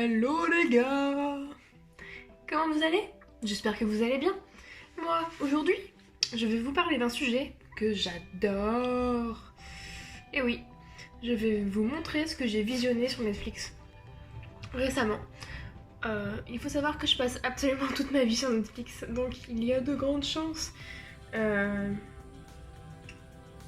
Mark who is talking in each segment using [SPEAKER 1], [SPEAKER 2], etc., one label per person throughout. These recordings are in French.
[SPEAKER 1] Hello les gars! Comment vous allez? J'espère que vous allez bien. Moi, aujourd'hui, je vais vous parler d'un sujet que j'adore. Et oui, je vais vous montrer ce que j'ai visionné sur Netflix récemment. Il faut savoir que je passe absolument toute ma vie sur Netflix, donc il y a de grandes chances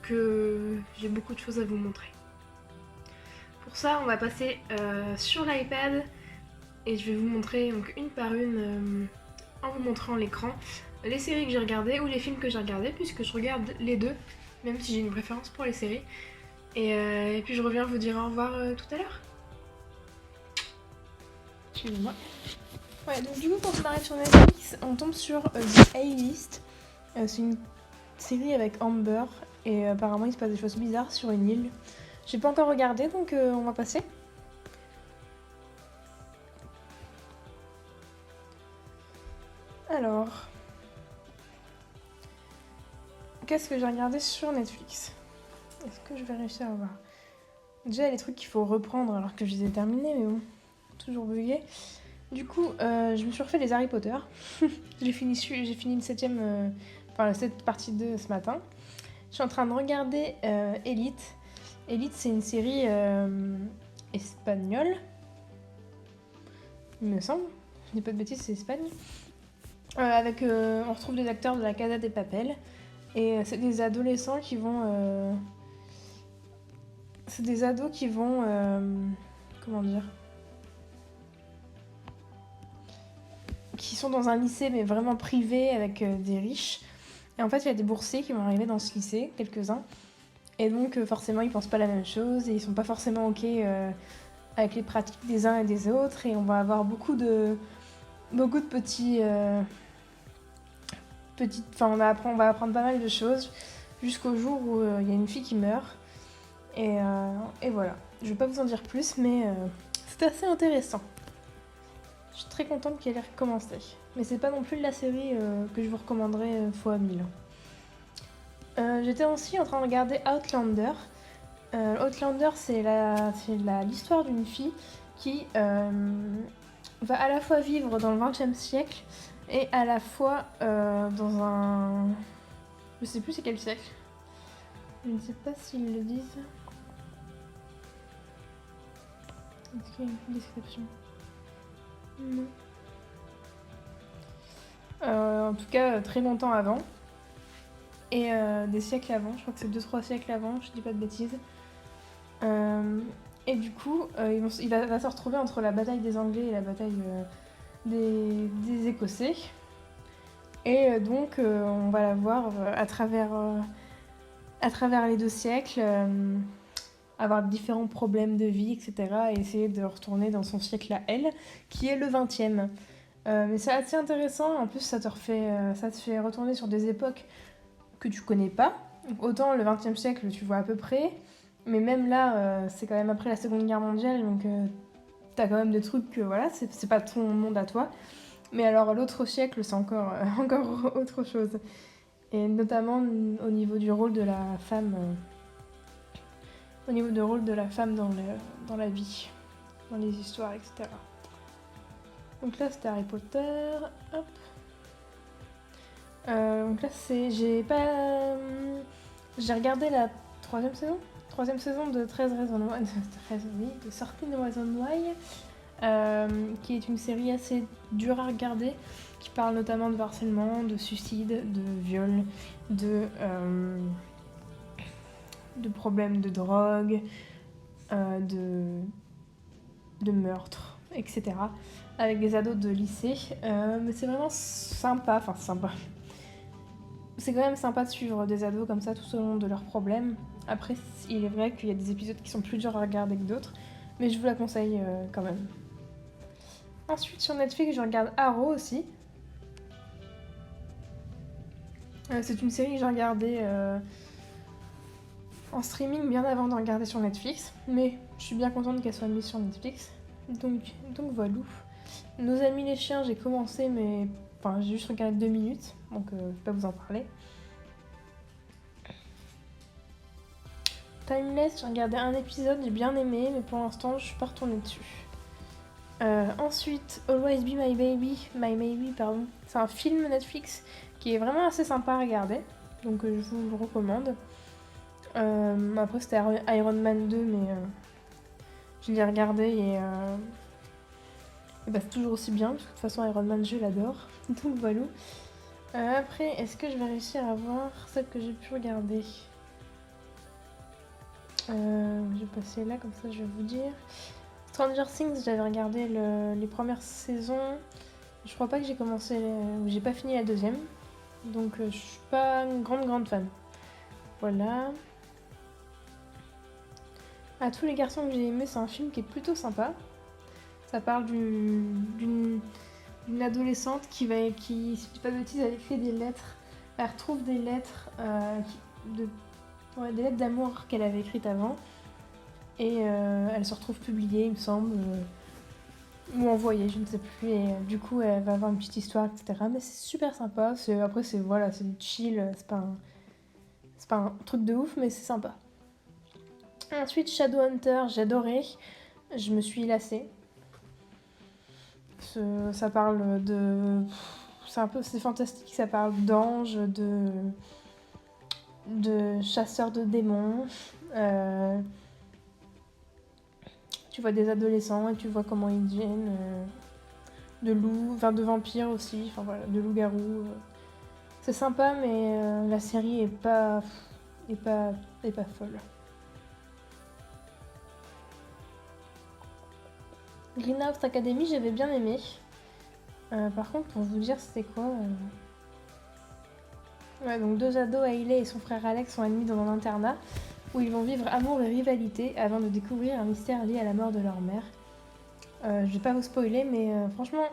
[SPEAKER 1] que j'ai beaucoup de choses à vous montrer. Pour ça, on va passer sur l'iPad et je vais vous montrer donc une par une en vous montrant l'écran les séries que j'ai regardées ou les films que j'ai regardés, puisque je regarde les deux, même si j'ai une préférence pour les séries. Et puis je reviens vous dire au revoir tout à l'heure. Suivez-moi. Ouais, donc du coup quand on arrive sur Netflix, on tombe sur The A-List. C'est une série avec Amber et apparemment il se passe des choses bizarres sur une île. J'ai pas encore regardé donc on va passer. Alors, qu'est-ce que j'ai regardé sur Netflix? Est-ce que je vais réussir à voir? Déjà, il y a des trucs qu'il faut reprendre alors que je les ai terminés, mais bon, toujours bugué. Du coup, je me suis refait les Harry Potter. j'ai fini une septième, cette partie 2 ce matin. Je suis en train de regarder Elite. Elite, c'est une série espagnole, il me semble. Je dis pas de bêtises, c'est Espagne. On retrouve des acteurs de la Casa de Papel. Et c'est des adolescents qui vont... C'est des ados qui vont... Comment dire? Qui sont dans un lycée, mais vraiment privé, avec des riches. Et en fait, il y a des boursiers qui vont arriver dans ce lycée, quelques-uns. Et donc, forcément, ils pensent pas la même chose. Et ils sont pas forcément OK avec les pratiques des uns et des autres. Et on va avoir beaucoup de petits... Enfin, on va apprendre pas mal de choses. Jusqu'au jour où il y a une fille qui meurt. Et voilà. Je vais pas vous en dire plus, mais c'est assez intéressant. Je suis très contente qu'elle ait recommencé. Mais c'est pas non plus la série que je vous recommanderais fois 1000. J'étais aussi en train de regarder Outlander. Outlander, c'est l'histoire d'une fille qui va à la fois vivre dans le XXe siècle et à la fois dans un... Je sais plus c'est quel siècle. Je ne sais pas s'ils le disent. Est-ce qu'il y a une description? Non. En tout cas, très longtemps avant. Et des siècles avant, je crois que c'est 2-3 siècles avant, je dis pas de bêtises. Et du coup, il va se retrouver entre la bataille des Anglais et la bataille des Écossais. Et donc, on va la voir à travers les 2 siècles, avoir différents problèmes de vie, etc. Et essayer de retourner dans son siècle à elle, qui est le 20e. Mais c'est assez intéressant, en plus ça te fait retourner sur des époques que tu connais pas. Donc, autant le 20e siècle, tu vois à peu près, mais même là, c'est quand même après la Seconde Guerre mondiale, donc t'as quand même des trucs que voilà, c'est pas ton monde à toi. Mais alors l'autre siècle, c'est encore autre chose. Et notamment au niveau du rôle de la femme, dans la vie, dans les histoires, etc. Donc là, c'était Harry Potter. Hop. Donc là, j'ai regardé la troisième saison de 13 raisons de 13 Reasons Why, qui est une série assez dure à regarder, qui parle notamment de harcèlement, de suicide, de viol, de problèmes de drogue, de meurtre, etc. Avec des ados de lycée. Mais c'est vraiment sympa. C'est quand même sympa de suivre des ados comme ça tout au long de leurs problèmes. Après, il est vrai qu'il y a des épisodes qui sont plus durs à regarder que d'autres, mais je vous la conseille quand même. Ensuite, sur Netflix, je regarde Arrow aussi. C'est une série que j'ai regardée en streaming bien avant de regarder sur Netflix, mais je suis bien contente qu'elle soit mise sur Netflix. Donc voilà. Nos amis les chiens, j'ai commencé, mais j'ai juste regardé 2 minutes, donc je vais pas vous en parler. Timeless, j'ai regardé un épisode, j'ai bien aimé, mais pour l'instant, je suis pas retournée dessus. Ensuite, Always Be My Baby, pardon. C'est un film Netflix qui est vraiment assez sympa à regarder, donc je vous le recommande. Après c'était Iron Man 2, mais je l'ai regardé et bah, c'est toujours aussi bien, parce que de toute façon Iron Man je l'adore, donc voilà. Après, est-ce que je vais réussir à voir celle que j'ai pu regarder? Je vais passer là, comme ça je vais vous dire. Stranger Things, j'avais regardé les premières saisons. Je crois pas que j'ai pas fini la deuxième. Donc je suis pas une grande fan. Voilà. À tous les garçons que j'ai aimé, c'est un film qui est plutôt sympa. Ça parle d'une adolescente qui, si je dis pas de bêtises, elle écrit des lettres. Elle retrouve des lettres, des lettres d'amour qu'elle avait écrites avant. Et elle se retrouve publiée, il me semble. Ou envoyée, je ne sais plus. Et du coup, elle va avoir une petite histoire, etc. Mais c'est super sympa. Après, c'est chill. C'est pas un truc de ouf, mais c'est sympa. Ensuite, Shadowhunter, j'adorais. Je me suis lassée. Ça parle de... C'est fantastique, ça parle d'anges, de chasseurs de démons. Tu vois des adolescents et tu vois comment ils deviennent de loups, enfin de vampires aussi, enfin voilà, de loups-garous. C'est sympa, mais la série est pas folle. Greenhouse Academy, j'avais bien aimé. Par contre, pour vous dire, c'était quoi Ouais, donc deux ados, Hailey et son frère Alex, sont admis dans un internat où ils vont vivre amour et rivalité avant de découvrir un mystère lié à la mort de leur mère. Je vais pas vous spoiler, mais franchement,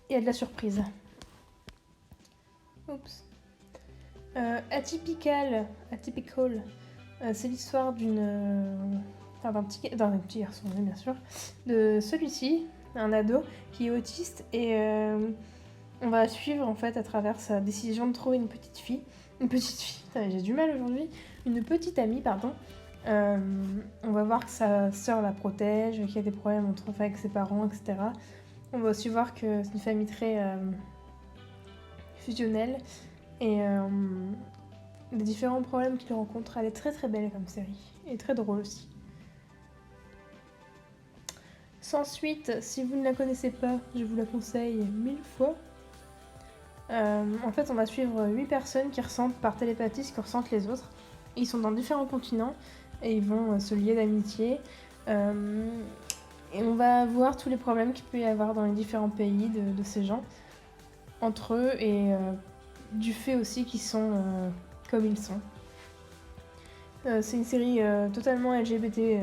[SPEAKER 1] il y a de la surprise. Oups. Atypical, c'est l'histoire d'un petit garçon, oui, bien sûr, de celui-ci, un ado qui est autiste, et on va suivre en fait à travers sa décision de trouver une petite fille, j'ai du mal aujourd'hui, une petite amie, pardon. On va voir que sa sœur la protège, qu'il y a des problèmes avec ses parents, etc. On va aussi voir que c'est une famille très fusionnelle et les différents problèmes qu'il rencontre. Elle est très très belle comme série et très drôle aussi. Sans suite, si vous ne la connaissez pas, je vous la conseille 1000 fois. En fait, on va suivre 8 personnes qui ressentent par télépathie ce que ressentent les autres. Ils sont dans différents continents et ils vont se lier d'amitié. Et on va voir tous les problèmes qu'il peut y avoir dans les différents pays de ces gens, entre eux, et du fait aussi qu'ils sont comme ils sont. C'est une série totalement LGBT+,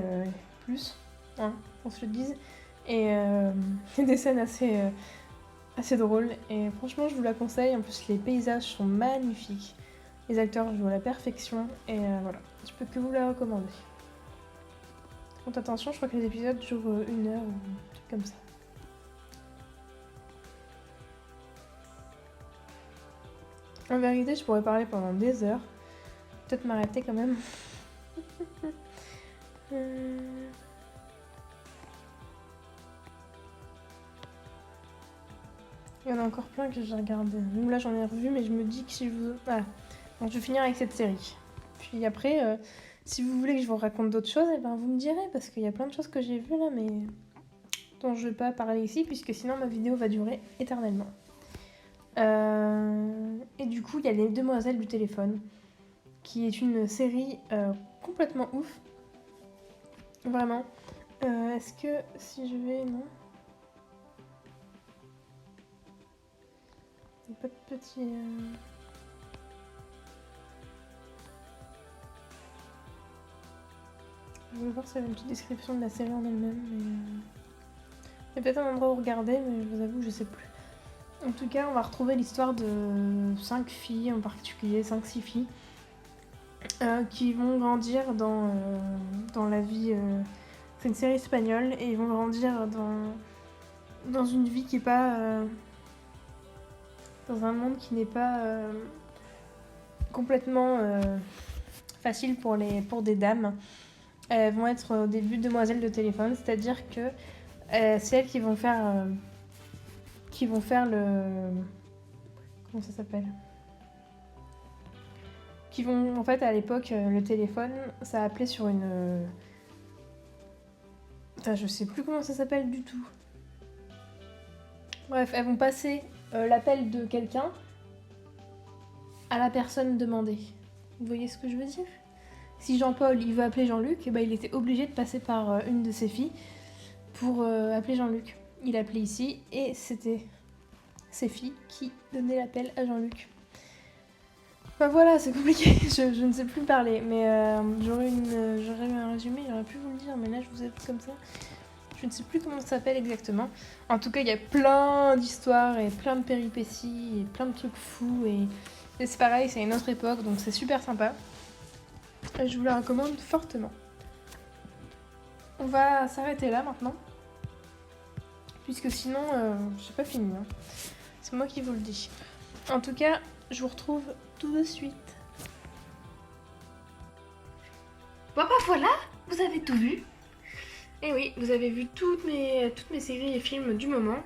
[SPEAKER 1] hein, qu'on se le dise, et il y a des scènes assez drôles, et franchement je vous la conseille. En plus les paysages sont magnifiques, les acteurs jouent à la perfection, et voilà, je peux que vous la recommander. Faites attention, je crois que les épisodes durent 1 heure ou un truc comme ça. En vérité, je pourrais parler pendant des heures. Peut-être m'arrêter quand même. Il y en a encore plein que j'ai regardé. Donc là, j'en ai revu, mais je me dis que si je vous... Voilà. Donc je vais finir avec cette série. Puis après, si vous voulez que je vous raconte d'autres choses, eh ben, vous me direz, parce qu'il y a plein de choses que j'ai vues là, mais dont je ne vais pas parler ici, puisque sinon ma vidéo va durer éternellement. Et du coup, il y a Les Demoiselles du téléphone, qui est une série complètement ouf. Vraiment. Est-ce que si je vais... Non. Il n'y a pas de petit... Je vais voir s'il y a une petite description de la série en elle-même, mais... Il y a peut-être un endroit où regarder, mais je vous avoue, je sais plus. En tout cas, on va retrouver l'histoire de 5 filles, en particulier 5-6 filles, qui vont grandir dans la vie... C'est une série espagnole, et ils vont grandir dans une vie qui est pas... dans un monde qui n'est pas complètement facile pour des dames. Elles vont être au début demoiselles de téléphone, c'est-à-dire que c'est elles qui vont faire le... Comment ça s'appelle? Qui vont, en fait, à l'époque, le téléphone, ça appelait sur une... Enfin, je sais plus comment ça s'appelle du tout. Bref, elles vont passer l'appel de quelqu'un à la personne demandée. Vous voyez ce que je veux dire? Si Jean-Paul, il veut appeler Jean-Luc, il était obligé de passer par une de ses filles pour appeler Jean-Luc. Il appelait ici et c'était ses filles qui donnaient l'appel à Jean-Luc. Enfin voilà, c'est compliqué, je ne sais plus parler, mais j'aurais eu un résumé, j'aurais pu vous le dire, mais là je vous ai fait comme ça. Je ne sais plus comment ça s'appelle exactement. En tout cas, il y a plein d'histoires et plein de péripéties et plein de trucs fous et c'est pareil, c'est une autre époque, donc c'est super sympa. Et je vous la recommande fortement. On va s'arrêter là maintenant, puisque sinon, j'ai pas fini. Hein. C'est moi qui vous le dis. En tout cas, je vous retrouve tout de suite. Bon bah voilà, vous avez tout vu. Et oui, vous avez vu toutes mes séries et films du moment.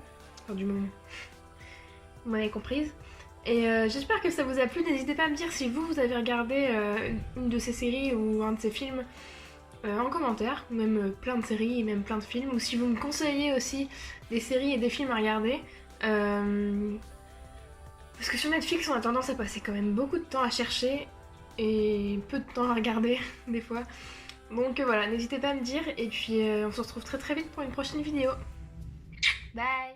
[SPEAKER 1] Enfin du moment. Vous m'avez comprise. Et j'espère que ça vous a plu. N'hésitez pas à me dire si vous avez regardé une de ces séries ou un de ces films en commentaire. Ou même plein de séries et même plein de films. Ou si vous me conseillez aussi des séries et des films à regarder. Parce que sur Netflix, on a tendance à passer quand même beaucoup de temps à chercher et peu de temps à regarder, des fois. Donc voilà, n'hésitez pas à me dire et puis on se retrouve très très vite pour une prochaine vidéo. Bye!